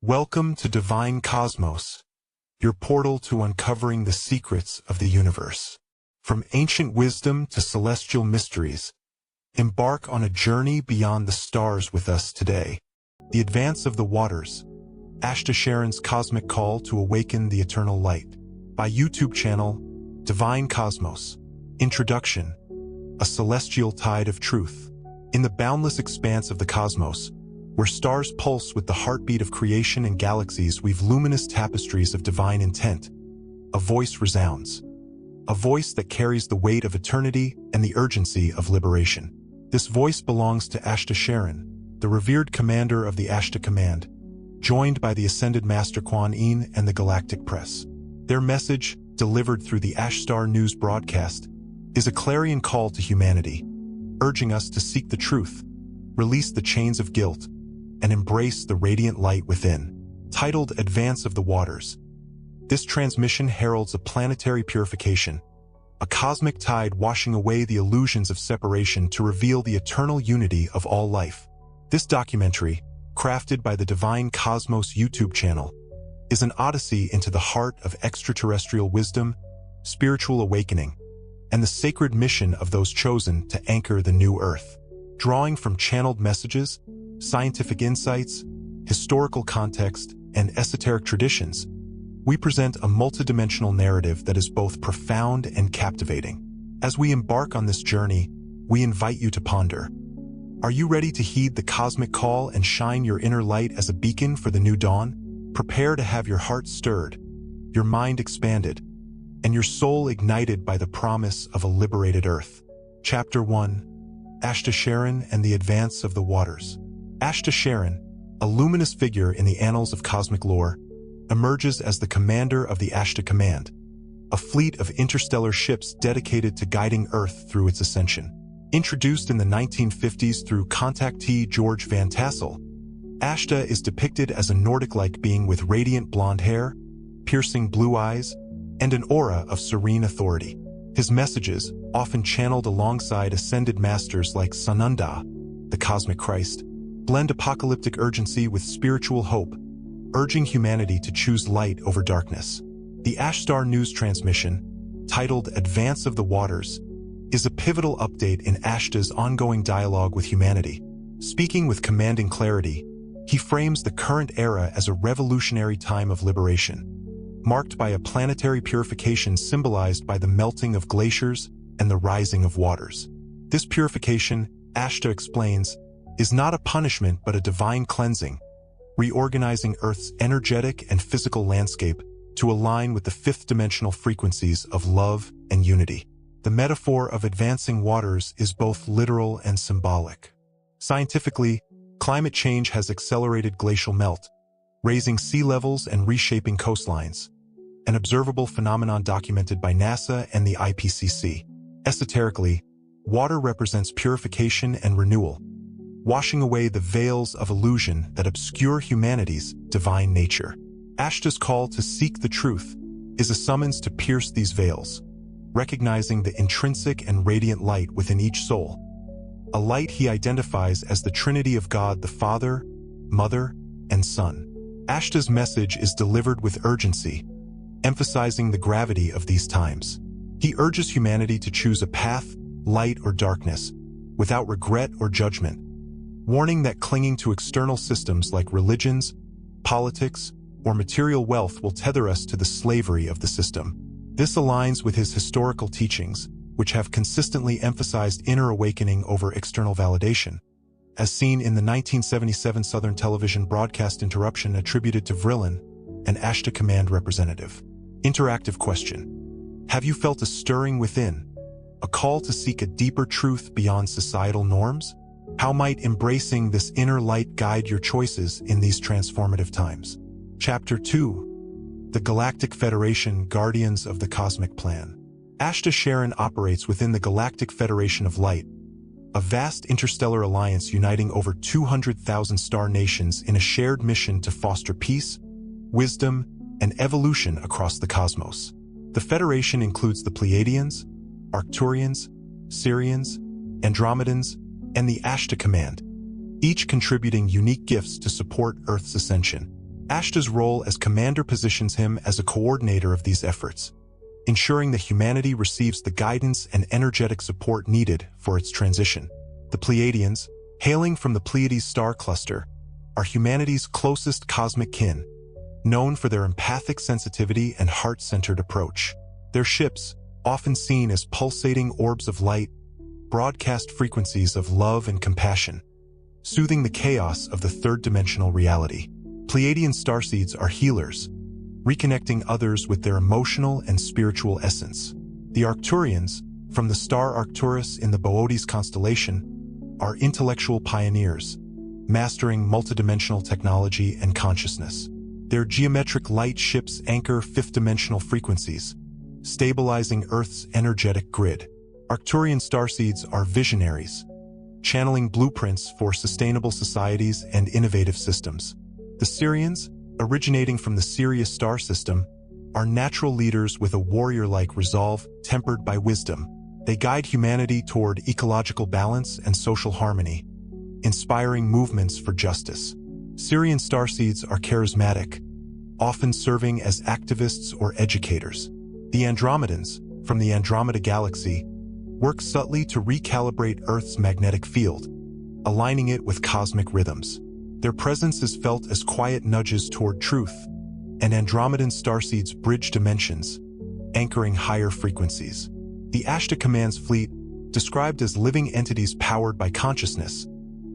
Welcome to Divine Cosmos, your portal to uncovering the secrets of the universe. From ancient wisdom to celestial mysteries, embark on a journey beyond the stars with us today. The Advance of the Waters, Ashtar Sheran's Cosmic Call to Awaken the Eternal Light. By YouTube channel, Divine Cosmos. Introduction, a celestial tide of truth. In the boundless expanse of the cosmos, where stars pulse with the heartbeat of creation and galaxies weave luminous tapestries of divine intent, a voice resounds. A voice that carries the weight of eternity and the urgency of liberation. This voice belongs to Ashtar Sheran, the revered commander of the Ashtar Command, joined by the Ascended Master Kuan Yin and the Galactic Press. Their message, delivered through the Ashtar News broadcast, is a clarion call to humanity, urging us to seek the truth, release the chains of guilt, and embrace the radiant light within. Titled Advance of the Waters, this transmission heralds a planetary purification, a cosmic tide washing away the illusions of separation to reveal the eternal unity of all life. This documentary, crafted by the Divine Cosmos YouTube channel, is an odyssey into the heart of extraterrestrial wisdom, spiritual awakening, and the sacred mission of those chosen to anchor the new Earth. Drawing from channeled messages, scientific insights, historical context, and esoteric traditions, we present a multidimensional narrative that is both profound and captivating. As we embark on this journey, we invite you to ponder. Are you ready to heed the cosmic call and shine your inner light as a beacon for the new dawn? Prepare to have your heart stirred, your mind expanded, and your soul ignited by the promise of a liberated Earth. Chapter 1: Ashtar Sheran and the Advance of the Waters. Ashtar Sheran, a luminous figure in the annals of cosmic lore, emerges as the commander of the Ashtar Command, a fleet of interstellar ships dedicated to guiding Earth through its ascension. Introduced in the 1950s through contactee George Van Tassel, Ashtar is depicted as a Nordic-like being with radiant blonde hair, piercing blue eyes, and an aura of serene authority. His messages, often channeled alongside ascended masters like Sananda, the Cosmic Christ, blend apocalyptic urgency with spiritual hope, urging humanity to choose light over darkness. The Ashtar News transmission, titled Advance of the Waters, is a pivotal update in Ashtar's ongoing dialogue with humanity. Speaking with commanding clarity, he frames the current era as a revolutionary time of liberation, marked by a planetary purification symbolized by the melting of glaciers and the rising of waters. This purification, Ashtar explains, is not a punishment but a divine cleansing, reorganizing Earth's energetic and physical landscape to align with the fifth-dimensional frequencies of love and unity. The metaphor of advancing waters is both literal and symbolic. Scientifically, climate change has accelerated glacial melt, raising sea levels and reshaping coastlines, an observable phenomenon documented by NASA and the IPCC. Esoterically, water represents purification and renewal, washing away the veils of illusion that obscure humanity's divine nature. Ashtar's call to seek the truth is a summons to pierce these veils, recognizing the intrinsic and radiant light within each soul, a light he identifies as the Trinity of God the Father, Mother, and Son. Ashtar's message is delivered with urgency, emphasizing the gravity of these times. He urges humanity to choose a path, light or darkness, without regret or judgment, warning that clinging to external systems like religions, politics, or material wealth will tether us to the slavery of the system. This aligns with his historical teachings, which have consistently emphasized inner awakening over external validation, as seen in the 1977 Southern Television broadcast interruption attributed to Vrillin, an Ashtar Command representative. Interactive question: have you felt a stirring within, a call to seek a deeper truth beyond societal norms? How might embracing this inner light guide your choices in these transformative times? Chapter 2: The Galactic Federation, Guardians of the Cosmic Plan. Ashtar Sheran operates within the Galactic Federation of Light, a vast interstellar alliance uniting over 200,000 star nations in a shared mission to foster peace, wisdom, and evolution across the cosmos. The Federation includes the Pleiadians, Arcturians, Sirians, Andromedans, and the Ashtar Command, each contributing unique gifts to support Earth's ascension. Ashtar's role as commander positions him as a coordinator of these efforts, ensuring that humanity receives the guidance and energetic support needed for its transition. The Pleiadians, hailing from the Pleiades star cluster, are humanity's closest cosmic kin, known for their empathic sensitivity and heart-centered approach. Their ships, often seen as pulsating orbs of light, broadcast frequencies of love and compassion, soothing the chaos of the third-dimensional reality. Pleiadian starseeds are healers, reconnecting others with their emotional and spiritual essence. The Arcturians, from the star Arcturus in the Boötes constellation, are intellectual pioneers, mastering multidimensional technology and consciousness. Their geometric light ships anchor fifth-dimensional frequencies, stabilizing Earth's energetic grid. Arcturian starseeds are visionaries, channeling blueprints for sustainable societies and innovative systems. The Sirians, originating from the Sirius star system, are natural leaders with a warrior-like resolve tempered by wisdom. They guide humanity toward ecological balance and social harmony, inspiring movements for justice. Sirian starseeds are charismatic, often serving as activists or educators. The Andromedans, from the Andromeda galaxy, work subtly to recalibrate Earth's magnetic field, aligning it with cosmic rhythms. Their presence is felt as quiet nudges toward truth, and Andromedan starseeds bridge dimensions, anchoring higher frequencies. The Ashtar Command's fleet, described as living entities powered by consciousness,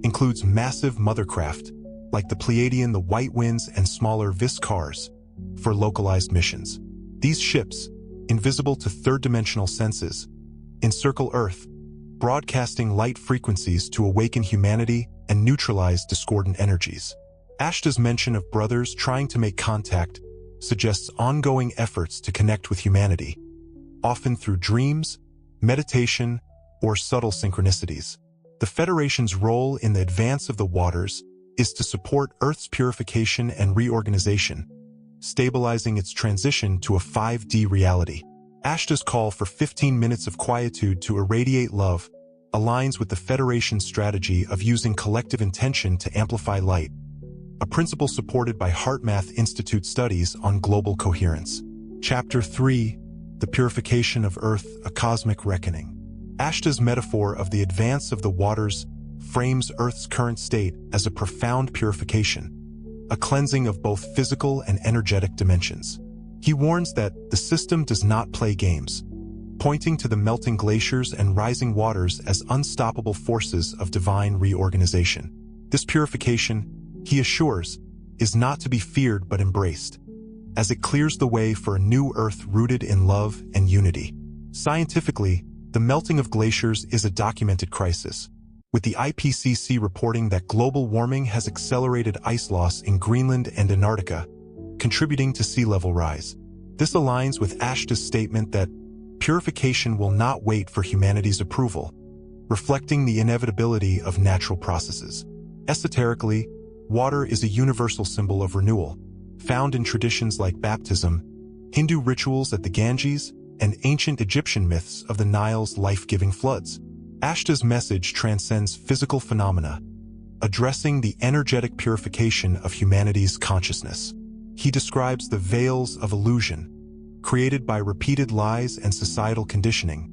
includes massive mothercraft, like the Pleiadian, the White Winds, and smaller Vis-cars, for localized missions. These ships, invisible to third-dimensional senses, encircle Earth, broadcasting light frequencies to awaken humanity and neutralize discordant energies. Ashtar's mention of brothers trying to make contact suggests ongoing efforts to connect with humanity, often through dreams, meditation, or subtle synchronicities. The Federation's role in the advance of the waters is to support Earth's purification and reorganization, stabilizing its transition to a 5D reality. Ashtar's call for 15 minutes of quietude to irradiate love aligns with the Federation's strategy of using collective intention to amplify light, a principle supported by HeartMath Institute studies on global coherence. Chapter 3, The Purification of Earth, a Cosmic Reckoning. Ashtar's metaphor of the advance of the waters frames Earth's current state as a profound purification, a cleansing of both physical and energetic dimensions. He warns that the system does not play games, pointing to the melting glaciers and rising waters as unstoppable forces of divine reorganization. This purification, he assures, is not to be feared but embraced, as it clears the way for a new Earth rooted in love and unity. Scientifically, the melting of glaciers is a documented crisis, with the IPCC reporting that global warming has accelerated ice loss in Greenland and Antarctica, contributing to sea level rise. This aligns with Ashtar's statement that purification will not wait for humanity's approval, reflecting the inevitability of natural processes. Esoterically, water is a universal symbol of renewal, found in traditions like baptism, Hindu rituals at the Ganges, and ancient Egyptian myths of the Nile's life-giving floods. Ashtar's message transcends physical phenomena, addressing the energetic purification of humanity's consciousness. He describes the veils of illusion, created by repeated lies and societal conditioning,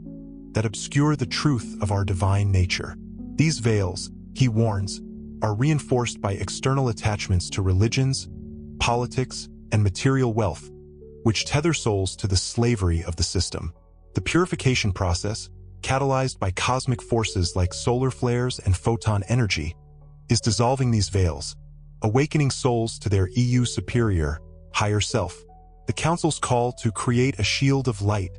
that obscure the truth of our divine nature. These veils, he warns, are reinforced by external attachments to religions, politics, and material wealth, which tether souls to the slavery of the system. The purification process, catalyzed by cosmic forces like solar flares and photon energy, is dissolving these veils, awakening souls to their superior, higher self. The Council's call to create a shield of light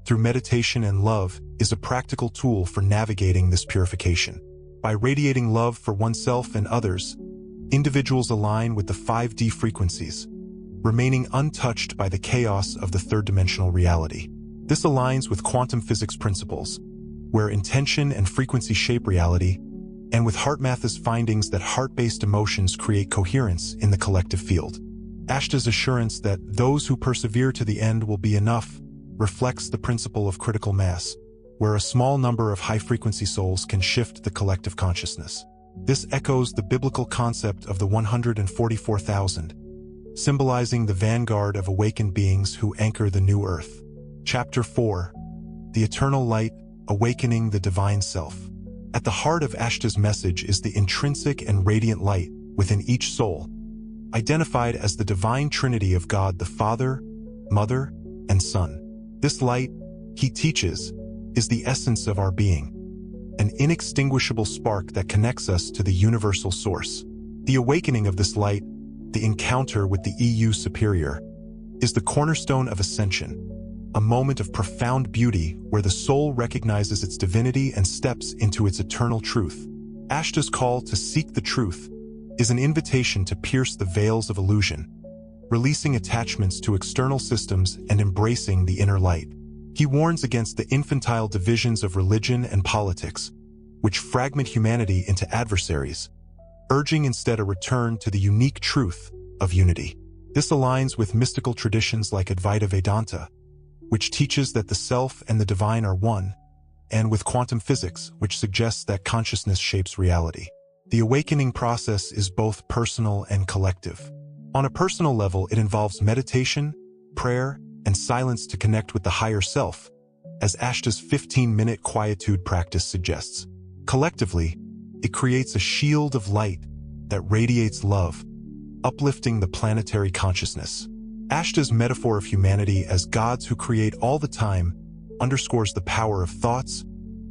through meditation and love is a practical tool for navigating this purification. By radiating love for oneself and others, individuals align with the 5D frequencies, remaining untouched by the chaos of the third-dimensional reality. This aligns with quantum physics principles, where intention and frequency shape reality, and with HeartMath's findings that heart-based emotions create coherence in the collective field. Ashtar's assurance that those who persevere to the end will be enough reflects the principle of critical mass, where a small number of high-frequency souls can shift the collective consciousness. This echoes the biblical concept of the 144,000, symbolizing the vanguard of awakened beings who anchor the new earth. Chapter 4. The Eternal Light, Awakening the Divine Self. At the heart of Ashtar's message is the intrinsic and radiant light within each soul, identified as the divine trinity of God the Father, Mother, and Son. This light, he teaches, is the essence of our being, an inextinguishable spark that connects us to the universal source. The awakening of this light, the encounter with the EU Superior, is the cornerstone of ascension, a moment of profound beauty where the soul recognizes its divinity and steps into its eternal truth. Ashtar's call to seek the truth is an invitation to pierce the veils of illusion, releasing attachments to external systems and embracing the inner light. He warns against the infantile divisions of religion and politics, which fragment humanity into adversaries, urging instead a return to the unique truth of unity. This aligns with mystical traditions like Advaita Vedanta, which teaches that the self and the divine are one, and with quantum physics, which suggests that consciousness shapes reality. The awakening process is both personal and collective. On a personal level, it involves meditation, prayer, and silence to connect with the higher self, as Ashtar's 15-minute quietude practice suggests. Collectively, it creates a shield of light that radiates love, uplifting the planetary consciousness. Ashtar's metaphor of humanity as gods who create all the time underscores the power of thoughts,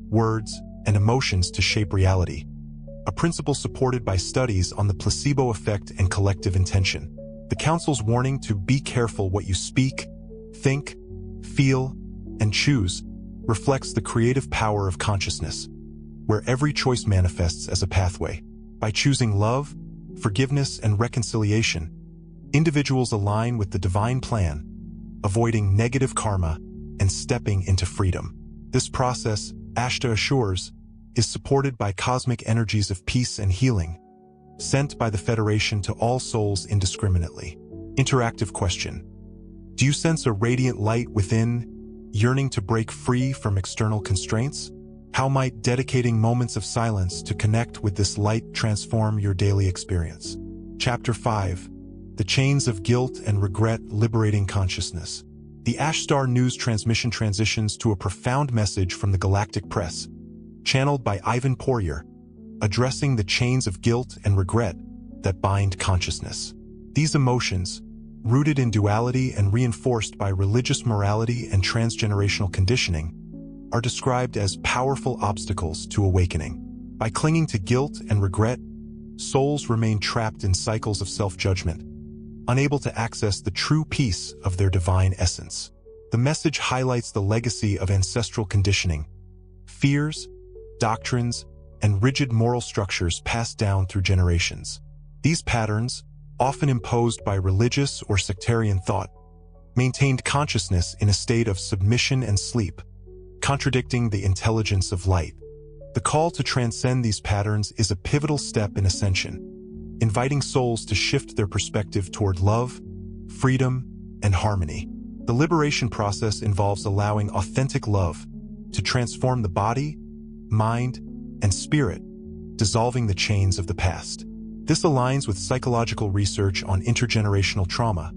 words, and emotions to shape reality, a principle supported by studies on the placebo effect and collective intention. The Council's warning to be careful what you speak, think, feel, and choose reflects the creative power of consciousness, where every choice manifests as a pathway. By choosing love, forgiveness, and reconciliation, individuals align with the divine plan, avoiding negative karma and stepping into freedom. This process, Ashtar assures, is supported by cosmic energies of peace and healing, sent by the Federation to all souls indiscriminately. Interactive question. Do you sense a radiant light within, yearning to break free from external constraints? How might dedicating moments of silence to connect with this light transform your daily experience? Chapter 5. The Chains of Guilt and Regret, Liberating Consciousness. The Ashtar news transmission transitions to a profound message from the Galactic Press, channeled by Ivan Poirier, addressing the chains of guilt and regret that bind consciousness. These emotions, rooted in duality and reinforced by religious morality and transgenerational conditioning, are described as powerful obstacles to awakening. By clinging to guilt and regret, souls remain trapped in cycles of self-judgment, unable to access the true peace of their divine essence. The message highlights the legacy of ancestral conditioning, fears, doctrines, and rigid moral structures passed down through generations. These patterns, often imposed by religious or sectarian thought, maintained consciousness in a state of submission and sleep, contradicting the intelligence of light. The call to transcend these patterns is a pivotal step in ascension, inviting souls to shift their perspective toward love, freedom, and harmony. The liberation process involves allowing authentic love to transform the body, mind, and spirit, dissolving the chains of the past. This aligns with psychological research on intergenerational trauma,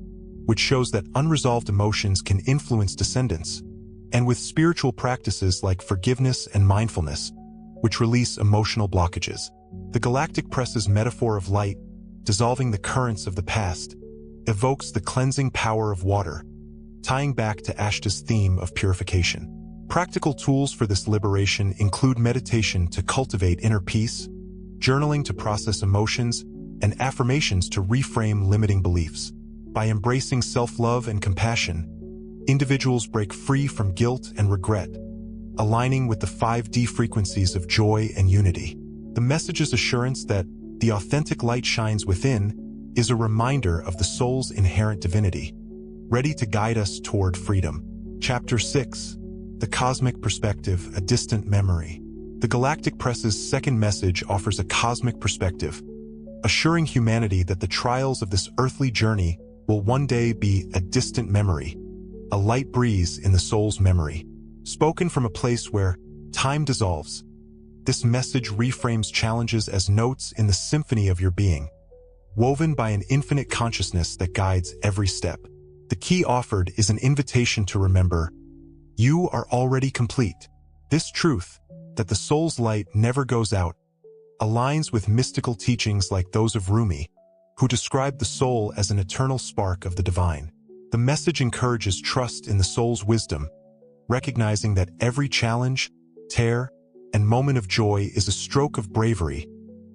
which shows that unresolved emotions can influence descendants, and with spiritual practices like forgiveness and mindfulness, which release emotional blockages. The Galactic Press's metaphor of light, dissolving the currents of the past, evokes the cleansing power of water, tying back to Ashtar's theme of purification. Practical tools for this liberation include meditation to cultivate inner peace, journaling to process emotions, and affirmations to reframe limiting beliefs. By embracing self-love and compassion, individuals break free from guilt and regret, aligning with the 5D frequencies of joy and unity. The message's assurance that the authentic light shines within is a reminder of the soul's inherent divinity, ready to guide us toward freedom. Chapter 6. The Cosmic Perspective, a Distant Memory. The Galactic Press's second message offers a cosmic perspective, assuring humanity that the trials of this earthly journey will one day be a distant memory, a light breeze in the soul's memory. Spoken from a place where time dissolves, this message reframes challenges as notes in the symphony of your being, woven by an infinite consciousness that guides every step. The key offered is an invitation to remember, you are already complete. This truth, that the soul's light never goes out, aligns with mystical teachings like those of Rumi, who describe the soul as an eternal spark of the divine. The message encourages trust in the soul's wisdom, recognizing that every challenge, tear, and moment of joy is a stroke of bravery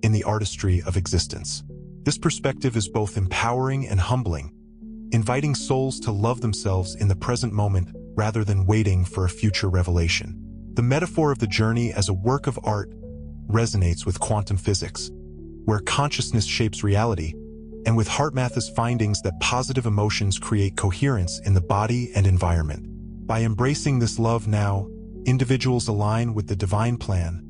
in the artistry of existence. This perspective is both empowering and humbling, inviting souls to love themselves in the present moment rather than waiting for a future revelation. The metaphor of the journey as a work of art resonates with quantum physics, where consciousness shapes reality, and with HeartMath's findings that positive emotions create coherence in the body and environment. By embracing this love now, individuals align with the divine plan,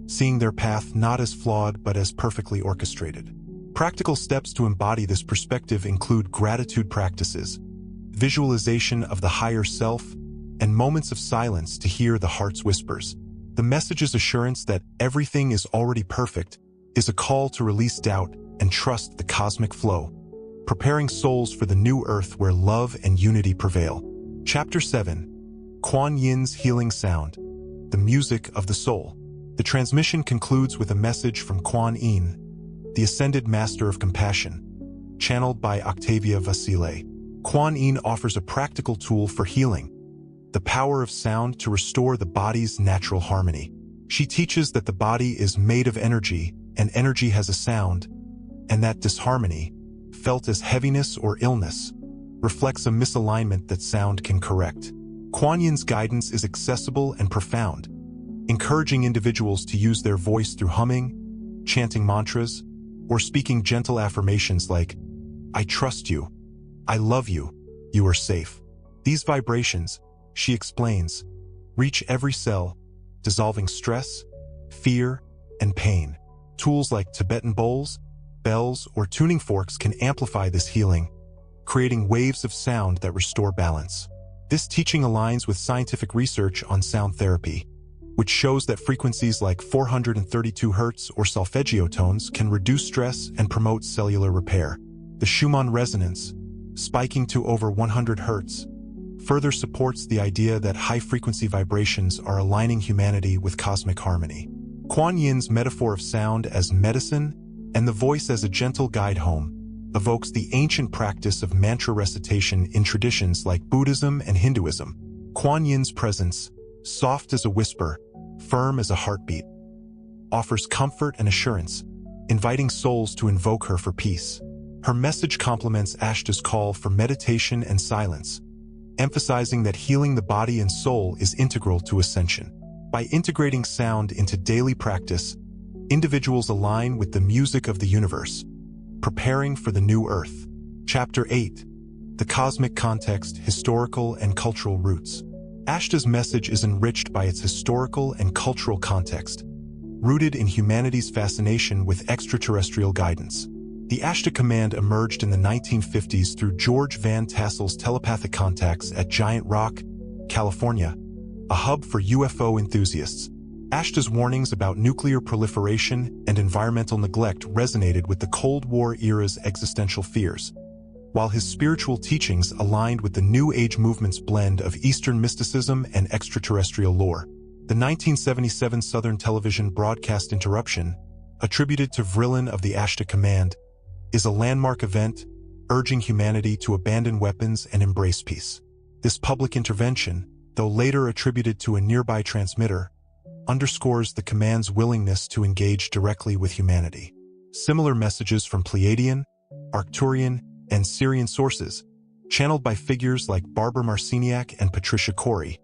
seeing their path not as flawed but as perfectly orchestrated. Practical steps to embody this perspective include gratitude practices, visualization of the higher self, and moments of silence to hear the heart's whispers. The message's assurance that everything is already perfect is a call to release doubt and trust the cosmic flow, preparing souls for the new earth where love and unity prevail. Chapter 7. Kuan Yin's Healing Sound, the Music of the Soul. The transmission concludes with a message from Kuan Yin, the Ascended Master of Compassion, channeled by Octavia Vasile. Kuan Yin offers a practical tool for healing, the power of sound to restore the body's natural harmony. She teaches that the body is made of energy, and energy has a sound, and that disharmony, felt as heaviness or illness, reflects a misalignment that sound can correct. Kuan Yin's guidance is accessible and profound, encouraging individuals to use their voice through humming, chanting mantras, or speaking gentle affirmations like, I trust you, I love you, you are safe. These vibrations, she explains, reach every cell, dissolving stress, fear, and pain. Tools like Tibetan bowls, bells, or tuning forks can amplify this healing, creating waves of sound that restore balance. This teaching aligns with scientific research on sound therapy, which shows that frequencies like 432 Hz or solfeggio tones can reduce stress and promote cellular repair. The Schumann resonance, spiking to over 100 Hz, further supports the idea that high-frequency vibrations are aligning humanity with cosmic harmony. Kuan Yin's metaphor of sound as medicine and the voice as a gentle guide home evokes the ancient practice of mantra recitation in traditions like Buddhism and Hinduism. Kuan Yin's presence, soft as a whisper, firm as a heartbeat, offers comfort and assurance, inviting souls to invoke her for peace. Her message complements Ashtar's call for meditation and silence, emphasizing that healing the body and soul is integral to ascension. By integrating sound into daily practice, individuals align with the music of the universe, preparing for the new earth. Chapter 8. The Cosmic Context, Historical and Cultural Roots. Ashtar's message is enriched by its historical and cultural context, rooted in humanity's fascination with extraterrestrial guidance. The Ashtar Command emerged in the 1950s through George Van Tassel's telepathic contacts at Giant Rock, California, a hub for UFO enthusiasts. Ashtar's warnings about nuclear proliferation and environmental neglect resonated with the Cold War era's existential fears, while his spiritual teachings aligned with the New Age movement's blend of Eastern mysticism and extraterrestrial lore. The 1977 Southern Television broadcast interruption, attributed to Vrillin of the Ashtar Command, is a landmark event urging humanity to abandon weapons and embrace peace. This public intervention, though later attributed to a nearby transmitter, underscores the command's willingness to engage directly with humanity. Similar messages from Pleiadian, Arcturian, and Syrian sources, channeled by figures like Barbara Marciniak and Patricia Corey,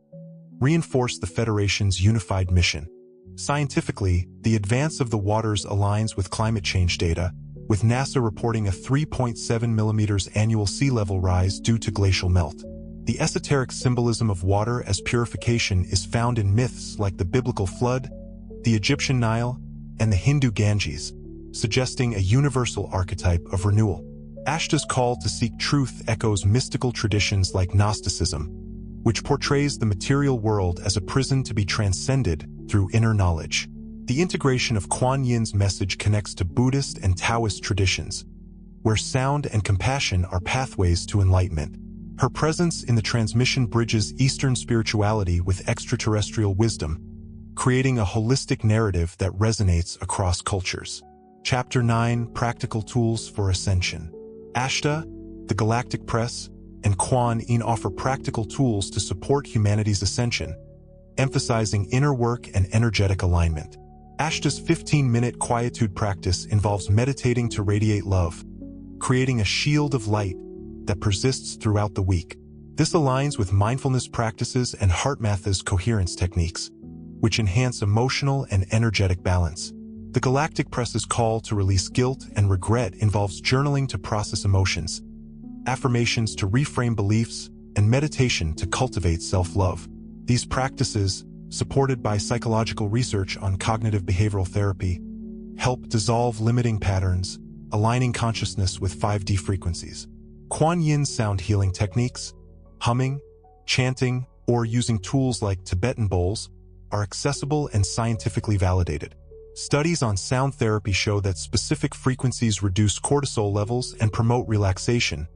reinforce the Federation's unified mission. Scientifically, the advance of the waters aligns with climate change data, with NASA reporting a 3.7 millimeters annual sea level rise due to glacial melt. The esoteric symbolism of water as purification is found in myths like the biblical flood, the Egyptian Nile, and the Hindu Ganges, suggesting a universal archetype of renewal. Ashtar's call to seek truth echoes mystical traditions like Gnosticism, which portrays the material world as a prison to be transcended through inner knowledge. The integration of Kuan Yin's message connects to Buddhist and Taoist traditions, where sound and compassion are pathways to enlightenment. Her presence in the transmission bridges Eastern spirituality with extraterrestrial wisdom, creating a holistic narrative that resonates across cultures. Chapter 9: Practical Tools for Ascension. Ashtar, the Galactic Press, and Kuan Yin offer practical tools to support humanity's ascension, emphasizing inner work and energetic alignment. Ashtar's 15-minute quietude practice involves meditating to radiate love, creating a shield of light that persists throughout the week. This aligns with mindfulness practices and HeartMath's coherence techniques, which enhance emotional and energetic balance. The Galactic Press's call to release guilt and regret involves journaling to process emotions, affirmations to reframe beliefs, and meditation to cultivate self-love. These practices, supported by psychological research on cognitive behavioral therapy, help dissolve limiting patterns, aligning consciousness with 5D frequencies. Kuan Yin's sound healing techniques, humming, chanting, or using tools like Tibetan bowls, are accessible and scientifically validated. Studies on sound therapy show that specific frequencies reduce cortisol levels and promote relaxation,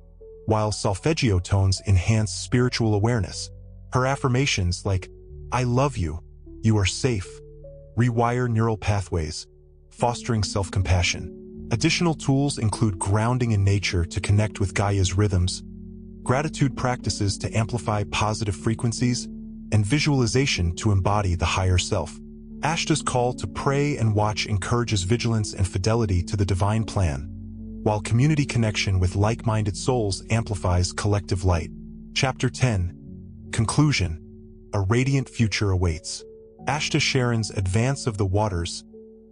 while solfeggio tones enhance spiritual awareness. Her affirmations like, "I love you," "You are safe," rewire neural pathways, fostering self-compassion. Additional tools include grounding in nature to connect with Gaia's rhythms, gratitude practices to amplify positive frequencies, and visualization to embody the higher self. Ashtar's call to pray and watch encourages vigilance and fidelity to the divine plan, while community connection with like-minded souls amplifies collective light. Chapter 10: Conclusion: A Radiant Future Awaits. Ashtar Sheran's Advance of the Waters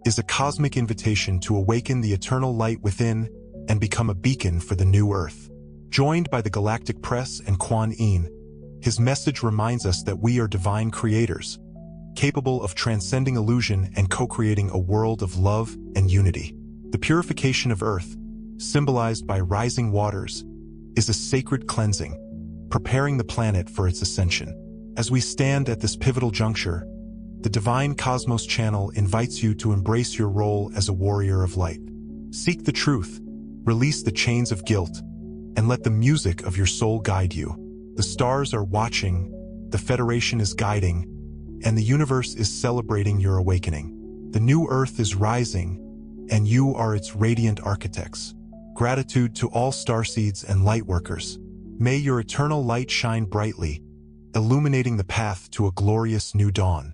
is a cosmic invitation to awaken the eternal light within and become a beacon for the new earth. Joined by the Galactic Press and Kuan Yin, his message reminds us that we are divine creators, capable of transcending illusion and co-creating a world of love and unity. The purification of Earth, symbolized by rising waters, is a sacred cleansing, preparing the planet for its ascension. As we stand at this pivotal juncture, the Divine Cosmos Channel invites you to embrace your role as a warrior of light. Seek the truth, release the chains of guilt, and let the music of your soul guide you. The stars are watching, the Federation is guiding, and the universe is celebrating your awakening. The new Earth is rising, and you are its radiant architects. Gratitude to all starseeds and lightworkers. May your eternal light shine brightly, illuminating the path to a glorious new dawn.